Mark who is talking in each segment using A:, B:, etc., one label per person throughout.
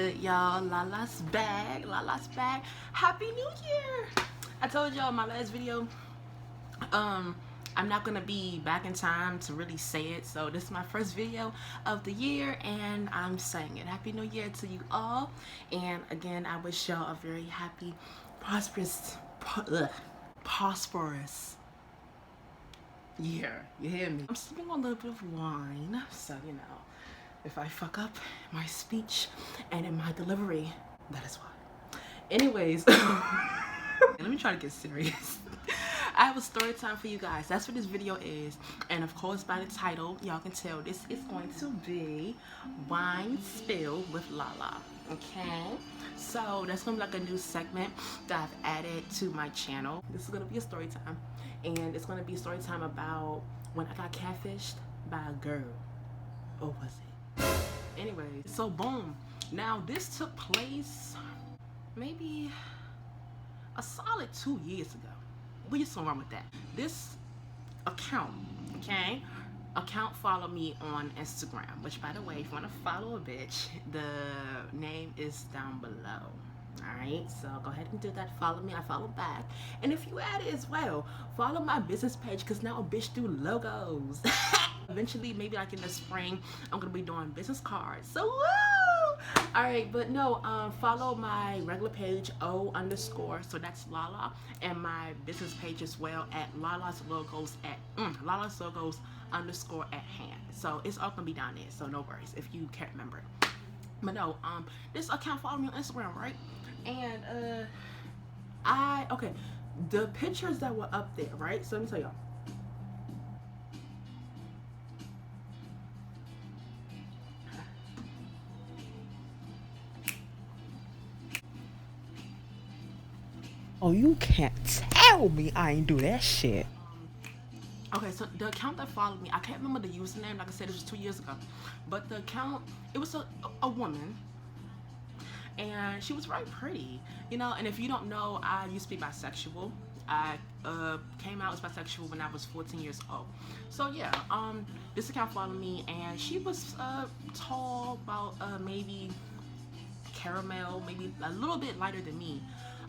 A: good, y'all? Lala's back. Lala's back. Happy New Year! I told y'all in my last video, I'm not gonna be back in time to really say it. So this is my first video of the year, and I'm saying it. Happy New Year to you all. And again, I wish y'all a very happy, prosperous year. You hear me? I'm sipping on a little bit of wine, so you know, if I fuck up my speech and in my delivery, that is why. Anyways, let me try to get serious. I have a story time for you guys. That's what this video is. And of course, by the title, y'all can tell this is going to be Wine Spill with Lala. Okay? So that's gonna be like a new segment that I've added to my channel. This is gonna be a story time. And it's gonna be a story time about when I got catfished by a girl. Or was it? Anyways, so boom. Now this took place maybe a solid 2 years ago. What's so wrong with that? This account, okay? Account followed me on Instagram, which by the way, if you want to follow a bitch, the name is down below. Alright, so go ahead and do that. Follow me, I follow back. And if you add it as well, follow my business page, because now a bitch do logos. Eventually, maybe like in the spring, I'm gonna be doing business cards. So woo! Alright, but no, follow my regular page O_, so that's Lala, and my business page as well at Lala's Logos _at hand. So it's all gonna be down there, so no worries if you can't remember. But no, this account followed me on Instagram, right? And okay, the pictures that were up there, right? So let me tell y'all. Oh, you can't tell me I ain't do that shit. Okay, so the account that followed me, I can't remember the username. Like I said, it was 2 years ago. But the account, it was a woman. And she was very pretty, you know. And if you don't know, I used to be bisexual. I came out as bisexual when I was 14 years old. So yeah, this account followed me, and she was tall, about maybe caramel, maybe a little bit lighter than me.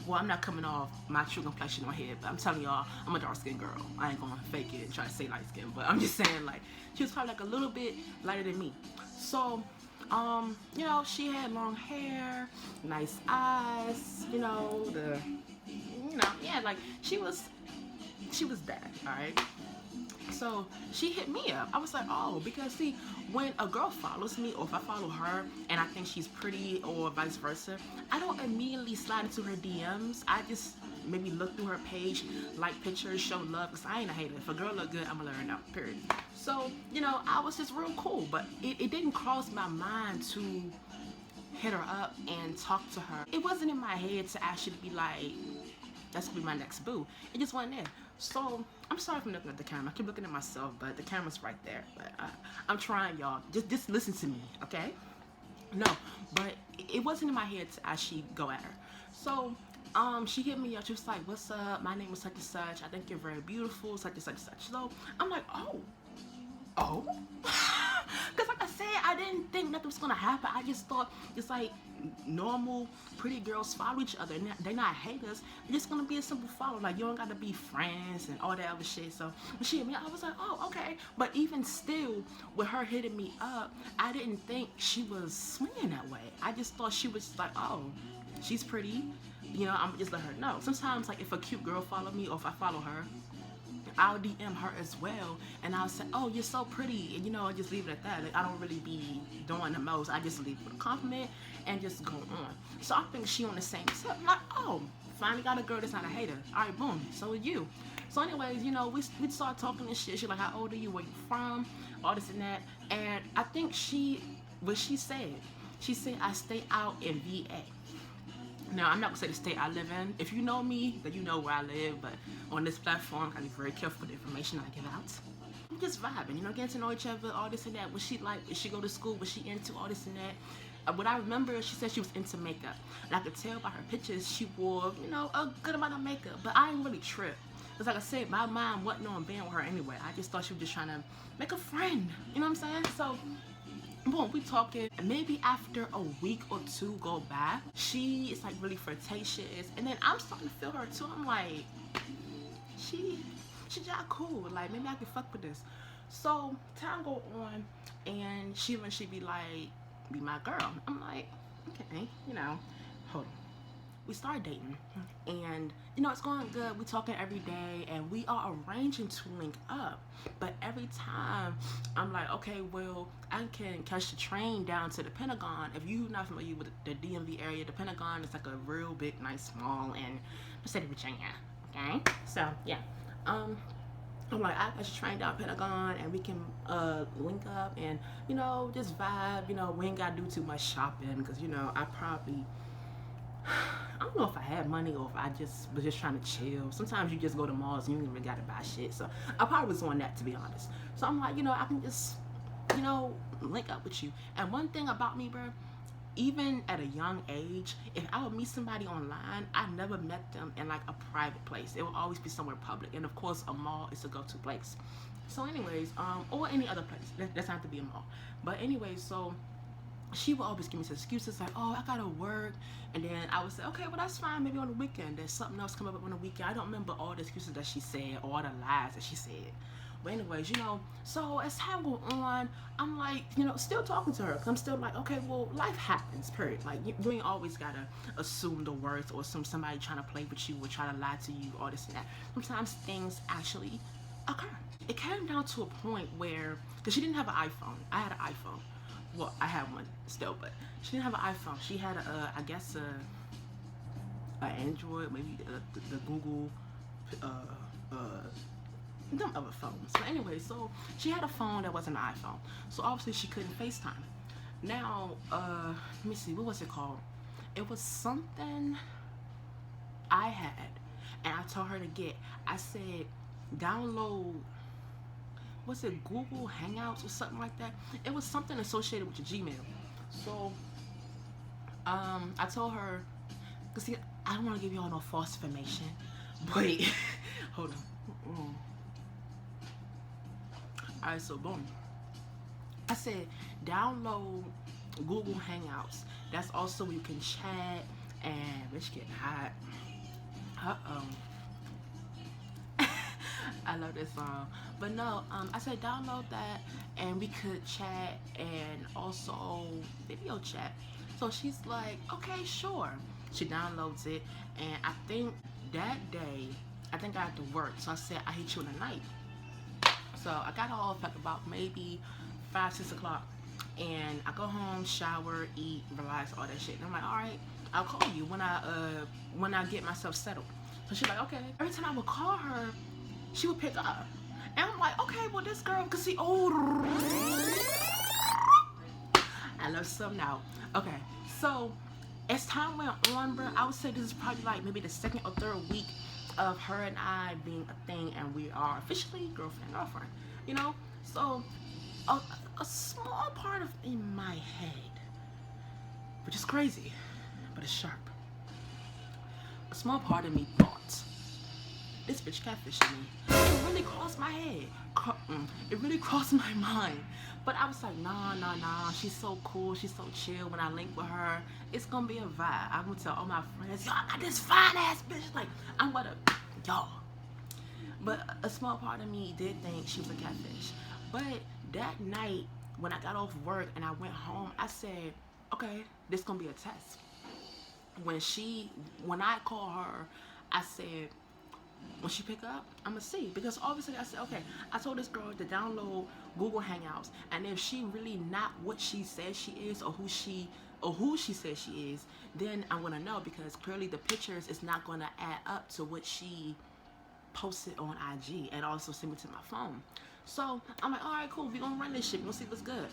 A: Well, I'm not coming off my true complexion on here, but I'm telling y'all, I'm a dark-skinned girl. I ain't gonna fake it and try to say light-skinned, but I'm just saying, like, she was probably like a little bit lighter than me. So, you know, she had long hair, nice eyes, you know, yeah, like, she was that, alright? So she hit me up. I was like, oh, because see, when a girl follows me, or if I follow her and I think she's pretty, or vice versa, I don't immediately slide into her DMs. I just maybe look through her page, like pictures, show love, because I ain't a hater. If a girl look good, I'm gonna let her know, period. So, you know, I was just real cool, but it didn't cross my mind to hit her up and talk to her. It wasn't in my head to actually be like, that's gonna be my next boo. It just wasn't there. So I'm sorry if I'm looking at the camera. I keep looking at myself, but the camera's right there. But I'm trying, y'all. Just listen to me, okay? No, but it wasn't in my head to actually go at her. So she hit me up. She was like, "What's up? My name is such and such. I think you're very beautiful. Such and such and such." So I'm like, oh. Because like I said, I didn't think nothing was gonna happen. I just thought it's like normal pretty girls follow each other, and they're not haters. They're just gonna be a simple follow. Like, you don't gotta be friends and all that other shit. So when she hit me up, I was like, oh, okay. But even still, with her hitting me up, I didn't think she was swinging that way. I just thought she was like, oh, she's pretty, you know, I'm just let her know. Sometimes, like, if a cute girl follow me, or if I follow her, I'll DM her as well, and I'll say, oh, you're so pretty, and you know, I just leave it at that. Like, I don't really be doing the most. I just leave it with a compliment and just go on. So I think she on the same tip. I'm like, oh, finally got a girl that's not a hater. All right, boom. So are you. So anyways, you know, we start talking and shit. She's like, how old are you? Where you from? All this and that. And I think what she said I stay out in VA. Now, I'm not gonna say the state I live in. If you know me, then you know where I live, but on this platform, I gotta be very careful with the information I give out. I'm just vibing, you know, getting to know each other, all this and that. What she like, what she go to school, what she into, all this and that. What I remember, she said she was into makeup. And I could tell by her pictures, she wore, you know, a good amount of makeup, but I ain't really trip. Because like I said, my mind wasn't on being with her anyway. I just thought she was just trying to make a friend, you know what I'm saying? So boom, we talking. Maybe after a week or two go by, she is like really flirtatious, and then I'm starting to feel her too. I'm like, she she just cool. Like maybe I can fuck with this. So time go on, and she eventually be like, be my girl. I'm like, okay, hold on. We started dating, and it's going good. We talking every day, and we are arranging to link up. But every time I'm like, okay, well, I can catch the train down to the Pentagon. If you're not familiar with the DMV area, the Pentagon is like a real big, nice mall in the state of Virginia. Okay, so yeah, um, I'm like, I should train down Pentagon and we can link up and just vibe. We ain't gotta do too much shopping because I probably I don't know if I had money or if I just was just trying to chill. Sometimes you just go to malls and you don't even gotta buy shit. So I probably was on that, to be honest. So I'm like, I can just link up with you. And one thing about me, bro, even at a young age, if I would meet somebody online, I never met them in like a private place. It will always be somewhere public, and of course, a mall is a go-to place. So, anyways, or any other place. That doesn't have to be a mall. But anyways, so she would always give me some excuses like, oh, I gotta work, and then I would say, okay, well that's fine. Maybe on the weekend. There's something else come up on the weekend. I don't remember all the excuses that she said or all the lies that she said. But anyways, so as time go on, I'm like, still talking to her. Cause I'm still like, okay, well, life happens, period. Like, you ain't always gotta assume the worst or assume somebody trying to play with you or try to lie to you, all this and that. Sometimes things actually occur. It came down to a point where, because she didn't have an iPhone. I had an iPhone. Well, I have one still, but she didn't have an iPhone. She had I guess Android, maybe the Google, them other phones. So anyway, so she had a phone that wasn't an iPhone. So obviously she couldn't FaceTime. Now, let me see, what was it called? It was something I had, and I told her to get. I said, download. Was it Google Hangouts or something like that? It was something associated with your Gmail. So, I told her, cause see, I don't want to give y'all no false information. Wait, hold on. Alright, so boom. I said download Google Hangouts. That's also where you can chat and it's getting hot. I love this song. But no, I said download that and we could chat and also video chat. So she's like, okay, sure. She downloads it, and I think that day, I think I had to work. So I said, I hit you in the night. So I got off at about maybe 5, 6 o'clock. And I go home, shower, eat, relax, all that shit. And I'm like, all right, I'll call you when I get myself settled. So she's like, okay. Every time I would call her, she would pick up. And I'm like, okay, well this girl, cause see, oh, I love some now. Okay, so as time went on, bro, I would say this is probably like maybe the second or third week of her and I being a thing, and we are officially girlfriend. So a small part of in my head, which is crazy, but it's sharp. A small part of me thought, this bitch catfishing me. It really crossed my head. It really crossed my mind. But I was like, nah. She's so cool. She's so chill. When I link with her, it's gonna be a vibe. I'm gonna tell all my friends, yo, I got this fine ass bitch. Like, I'm gonna, y'all. But a small part of me did think she was a catfish. But that night, when I got off work and I went home, I said, okay, this gonna be a test. When I call her, I said, when she pick up, I'm gonna see, because obviously I said, okay, I told this girl to download Google Hangouts, and if she really not what she says she is, or who she says she is, then I'm gonna know, because clearly the pictures is not gonna add up to what she posted on IG and also sent me to my phone. So I'm like, all right, cool, we gonna run this shit, we gonna see what's good.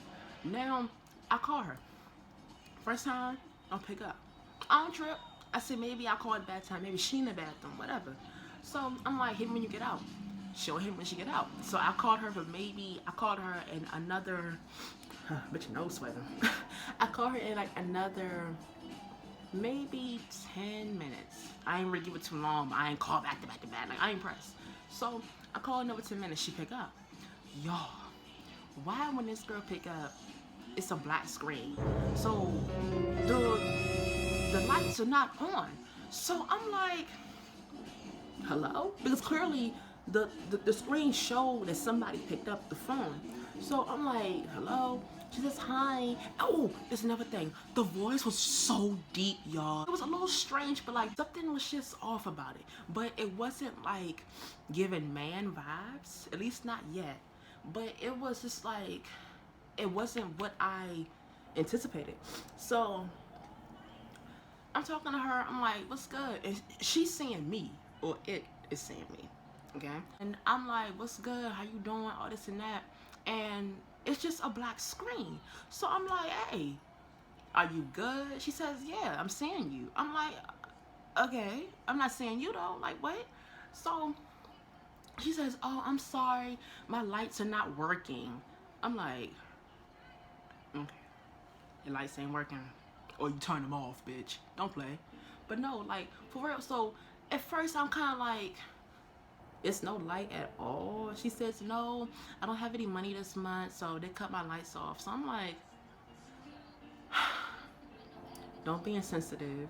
A: Now I call her. First time, don't pick up. I don't trip. I said maybe I called a bad time, maybe she in the bathroom, whatever. So I'm like, hit me when you get out. She'll hit me when she get out. So I called her in another, but your nose sweating. I called her in like another maybe 10 minutes. I ain't really give it too long, but I ain't called back to back. Like, I ain't pressed. So I called another 10 minutes, she pick up. Y'all, why when this girl pick up, it's a black screen. So the lights are not on. So I'm like, hello? Because clearly the screen showed that somebody picked up the phone. So I'm like, hello? She says, hi. Oh, there's another thing. The voice was so deep, y'all. It was a little strange, but like something was just off about it. But it wasn't like giving man vibes, at least not yet. But it was just like, it wasn't what I anticipated. So I'm talking to her, I'm like, what's good? And she's seeing me, or it is seeing me, okay? And I'm like, what's good? How you doing? All this and that. And it's just a black screen. So I'm like, hey, are you good? She says, yeah, I'm seeing you. I'm like, okay, I'm not seeing you though. Like, what? So she says, oh, I'm sorry, my lights are not working. I'm like, okay, your lights ain't working. Or you turn them off, bitch. Don't play. But no, like, for real. So at first I'm kind of like, it's no light at all. She says, no, I don't have any money this month, so they cut my lights off. So I'm like, don't be insensitive.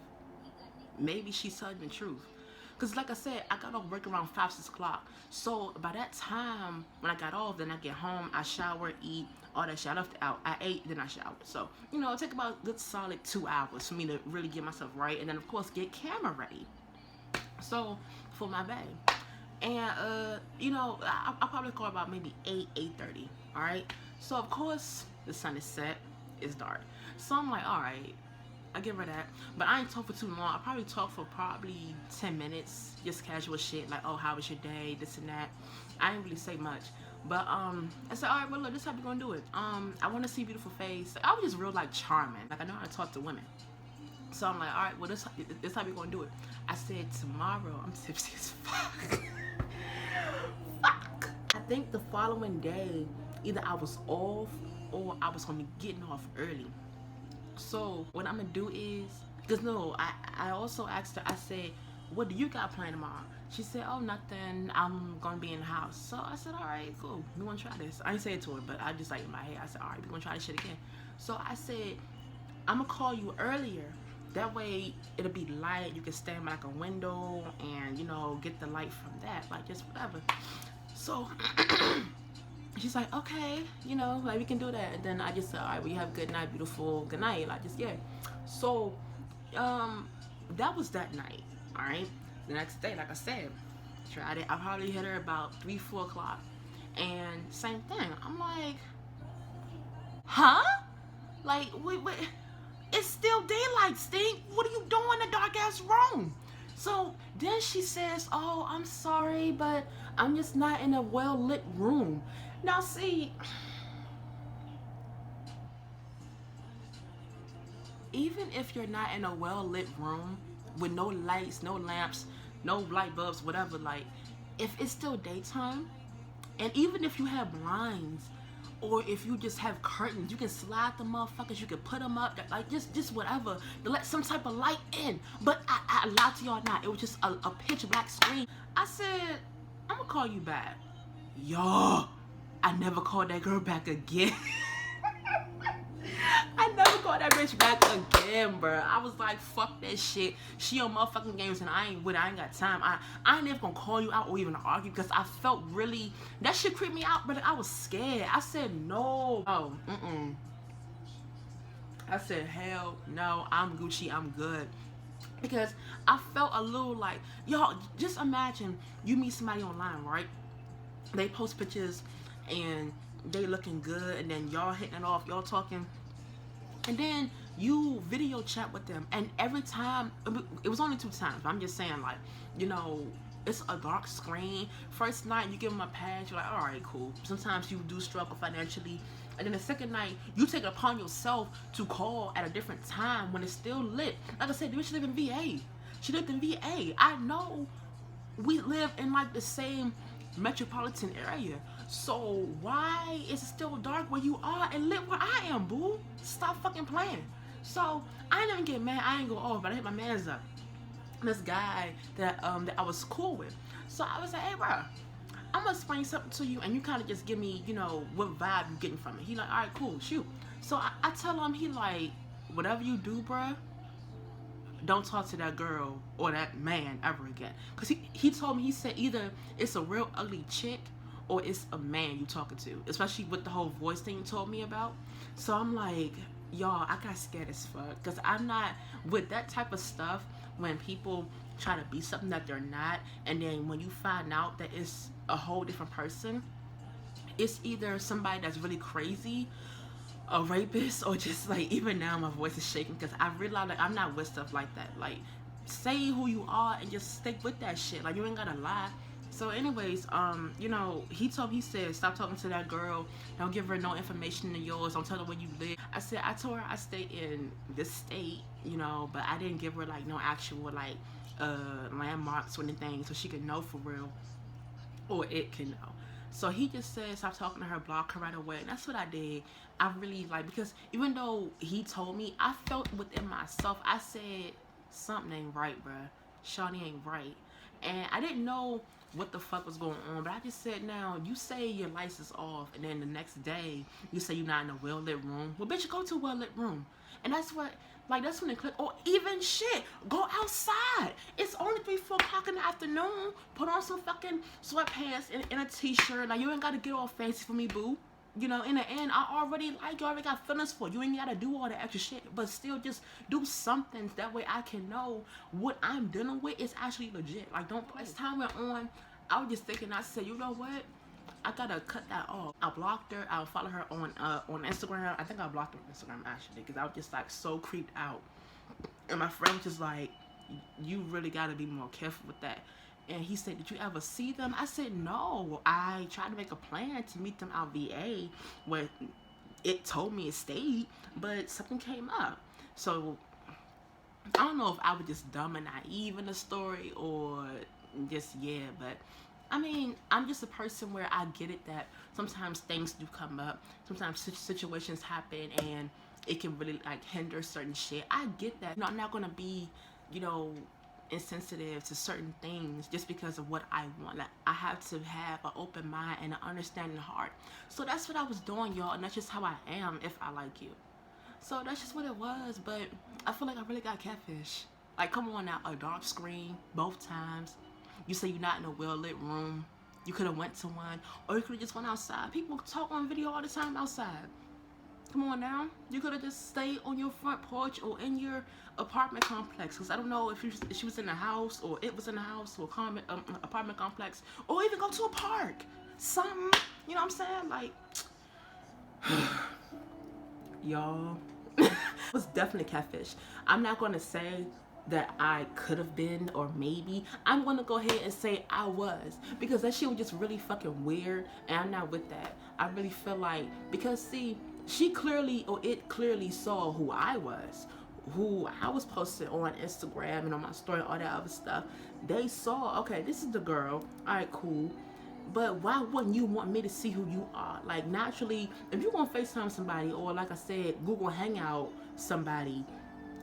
A: Maybe she's telling the truth. Because like I said, I got off work around 5, 6 o'clock. So by that time, when I got off, then I get home, I shower, eat, all that shit. I left out. I ate, then I showered. So, you know, it took about a good solid 2 hours for me to really get myself right. And then, of course, get camera ready. So, for my bag. And, you know, I'll probably call about maybe 8, 8:30. All right? So, of course, the sun is set. It's dark. So, I'm like, all right. I give her that, but I ain't talk for too long. I probably talk for probably 10 minutes, just casual shit like, oh, how was your day, this and that. I ain't really say much, but I said, all right, well, look, this is how we gonna do it. I want to see a beautiful face. I was just real like charming, like I know how to talk to women. So I'm like, all right, well, this how we gonna do it. I said, tomorrow, I'm tipsy as fuck. Fuck. I think the following day, either I was off or I was gonna be getting off early. So what I'm gonna do is, because no, I also asked her, I said, what do you got planned tomorrow? She said, oh, nothing, I'm gonna be in the house. So I said, all right, cool, we wanna try this. I didn't say it to her, but I just like in my head, I said, all right, we gonna try this shit again. So I said, I'm gonna call you earlier. That way it'll be light, you can stand by like a window and, you know, get the light from that, like just whatever. So she's like, okay, you know, like we can do that. And then I just said, all right, well, you have a good night, beautiful, good night. Like just, yeah. So, that was that night, all right? The next day, like I said, tried it. I probably hit her about 3, 4 o'clock. And same thing. I'm like, huh? Like, wait, it's still daylight, Stink. What are you doing in a dark ass room? So then she says, oh, I'm sorry, but I'm just not in a well-lit room. Now see, even if you're not in a well-lit room with no lights, no lamps, no light bulbs, whatever, like, if it's still daytime, and even if you have blinds, or if you just have curtains, you can slide the motherfuckers, you can put them up, like just whatever, to let some type of light in. But I lied to y'all not, it was just a pitch black screen. I said, I'm gonna call you back. Y'all, I never called that girl back again. I never called that bitch back again, bro. I was like, fuck that shit. She on motherfucking games and I ain't with it. I ain't got time. I ain't even gonna call you out or even argue because I felt really, that shit creeped me out, but I was scared. I said, no. Oh, I said, hell no, I'm Gucci, I'm good. Because I felt a little like, y'all, just imagine you meet somebody online, right? They post pictures and they looking good and then y'all hitting it off, y'all talking. And then you video chat with them, and every time, it was only 2 times, but I'm just saying, like, you know, it's a dark screen. First night, you give them a pass, you're like, all right, cool. Sometimes you do struggle financially. And then the second night, you take it upon yourself to call at a different time when it's still lit. Like I said, the bitch lived in VA. She lived in VA. I know we live in, like, the same metropolitan area. So why is it still dark where you are and lit where I am, boo? Stop fucking playing. So I didn't even get mad. I ain't go off, but I hit my mans up. This guy that I was cool with. So I was like, hey, bro, I'm gonna explain something to you, and you kind of just give me, you know, what vibe you getting from it. He like, all right, cool, shoot. So I tell him, he like, whatever you do, bruh, don't talk to that girl or that man ever again. Because he told me, he said either it's a real ugly chick or it's a man you talking to, especially with the whole voice thing you told me about. So I'm like, y'all, I got scared as fuck, because I'm not with that type of stuff. When people try to be something that they're not, and then when you find out that it's a whole different person, it's either somebody that's really crazy, a rapist, or just like, even now my voice is shaking because I realize like I'm not with stuff like that. Like, say who you are and just stick with that shit. Like, you ain't gotta lie. So anyways, you know, he said, stop talking to that girl, don't give her no information of yours, don't tell her where you live. I told her I stay in this state, you know, but I didn't give her like no actual like landmarks or anything so she could know for real, or it can know. So he just said stop talking to her, block her right away, and that's what I did. I really like, because even though he told me, I felt within myself, I said something ain't right, bruh. Shawty ain't right. And I didn't know what the fuck was going on, but I just said, now you say your lights is off, and then the next day you say you're not in a well lit room. Well, bitch, go to a well lit room. And that's what, like, that's when it clicked. Or even shit, go outside. It's only 3, 4 o'clock in the afternoon. Put on some fucking sweatpants and a t-shirt. Like, you ain't gotta get all fancy for me, boo. You know, in the end, I already like you, already got feelings for you. Ain't gotta do all the extra shit, but still just do something. That way I can know what I'm dealing with is actually legit. Like, don't, as time went on, I was just thinking, I said, you know what? I gotta cut that off. I blocked her. I'll follow her on Instagram. I think I blocked her on Instagram actually, because I was just like so creeped out. And my friend was just like, you really gotta be more careful with that. And he said, did you ever see them? I said, no. I tried to make a plan to meet them out VA where it told me it stayed, but something came up. So I don't know if I was just dumb and naive in the story, or just, yeah, but I mean, I'm just a person where I get it that sometimes things do come up. Sometimes situations happen and it can really like hinder certain shit. I get that. You know, I'm not gonna be, you know, insensitive to certain things just because of what I want. Like, I have to have an open mind and an understanding heart. So that's what I was doing, y'all, and that's just how I am if I like you. So that's just what it was. But I feel like I really got catfish. Like, come on now, a dark screen both times. You say you're not in a well-lit room. You could have went to one, or you could have just went outside. People talk on video all the time outside. Come on now. You could have just stayed on your front porch or in your apartment complex. Because I don't know if she was in the house, or it was in the house, or apartment complex, or even go to a park. Something, you know what I'm saying? Like, y'all, it was definitely catfish. I'm not going to say that I could have been, or maybe. I'm gonna go ahead and say I was, because that shit was just really fucking weird, and I'm not with that. I really feel like, because see, she clearly, or it clearly saw who I was posted on Instagram and on my story, all that other stuff. They saw, okay, this is the girl, all right, cool. But why wouldn't you want me to see who you are? Like, naturally, if you're gonna FaceTime somebody, or like I said, Google Hangout somebody,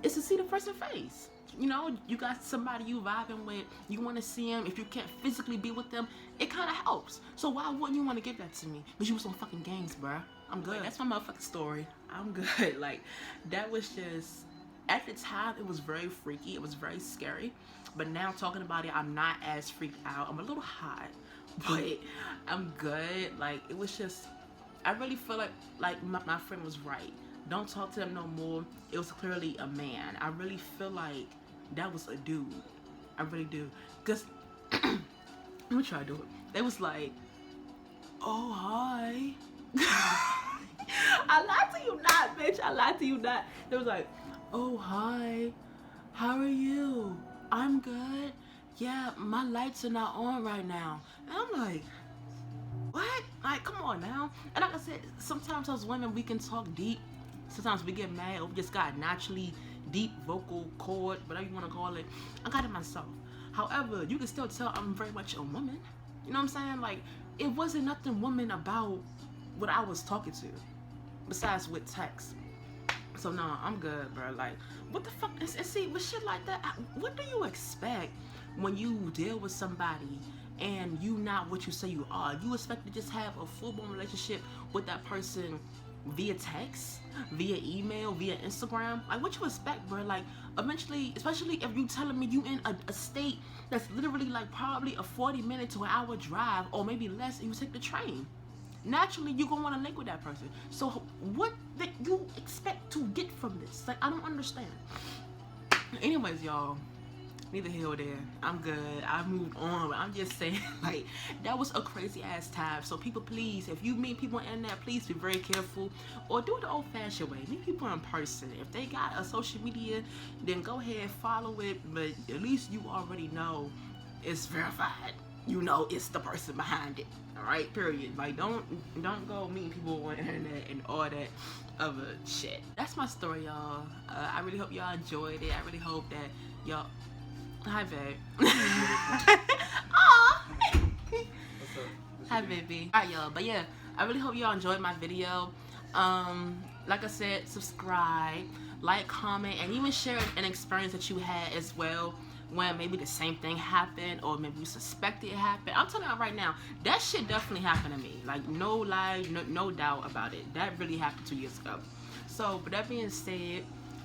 A: it's to see the person's face. You know, you got somebody you vibing with, you want to see them. If you can't physically be with them, it kind of helps. So why wouldn't you want to give that to me? But you was on fucking games, bruh. I'm good. Like, that's my motherfucking story. I'm good. Like, that was just, at the time, it was very freaky. It was very scary. But now talking about it, I'm not as freaked out. I'm a little hot, but I'm good. Like, it was just, I really feel like my friend was right. Don't talk to them no more. It was clearly a man. I really feel like that was a dude. I really do. Because, let me try to do it. It was like, oh, hi. I lied to you not, bitch. I lied to you not. It was like, oh, hi. How are you? I'm good. Yeah, my lights are not on right now. And I'm like, what? Like, come on now. And like I said, sometimes as women, we can talk deep. Sometimes we get mad, or we just got naturally deep vocal cord, whatever you want to call it. I got it myself. However, you can still tell I'm very much a woman. You know what I'm saying? Like, it wasn't nothing woman about what I was talking to, besides with text. So no, I'm good, bro. Like, what the fuck? And see, with shit like that, what do you expect when you deal with somebody and you not what you say you are. You expect to just have a full-blown relationship with that person via text, via email, via Instagram? Like, what you expect, bro? Like, eventually, especially if you telling me you in a state that's literally like probably a 40-minute to an hour drive, or maybe less, and you take the train, naturally you gonna want to link with that person. So what that you expect to get from this? Like, I don't understand. Anyways, y'all, neither here or there. I'm good. I moved on. But I'm just saying, like, that was a crazy ass time. So people, please, if you meet people on the internet, please be very careful, or do it the old-fashioned way. Meet people in person. If they got a social media, then go ahead, follow it. But at least you already know it's verified. You know it's the person behind it. All right, period. Like, don't go meeting people on the internet and all that other shit. That's my story, y'all. I really hope y'all enjoyed it. I really hope that y'all. Hi, babe. Aww. Hi, baby. Alright, y'all. But yeah, I really hope y'all enjoyed my video. Like I said, subscribe, like, comment, and even share an experience that you had as well, when maybe the same thing happened, or maybe you suspected it happened. I'm telling you right now, that shit definitely happened to me. Like, no lie, no doubt about it. That really happened 2 years ago. So, with that being said,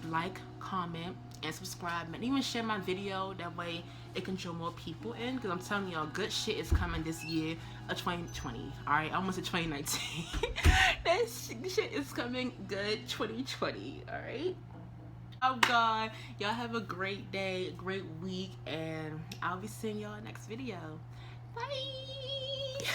A: like, comment, and subscribe, and even share my video. That way it can draw more people in, because I'm telling y'all, good shit is coming this year of 2020. Alright, I almost said 2019. That shit is coming good 2020. Alright, oh god, y'all have a great day, great week, and I'll be seeing y'all next video. Bye.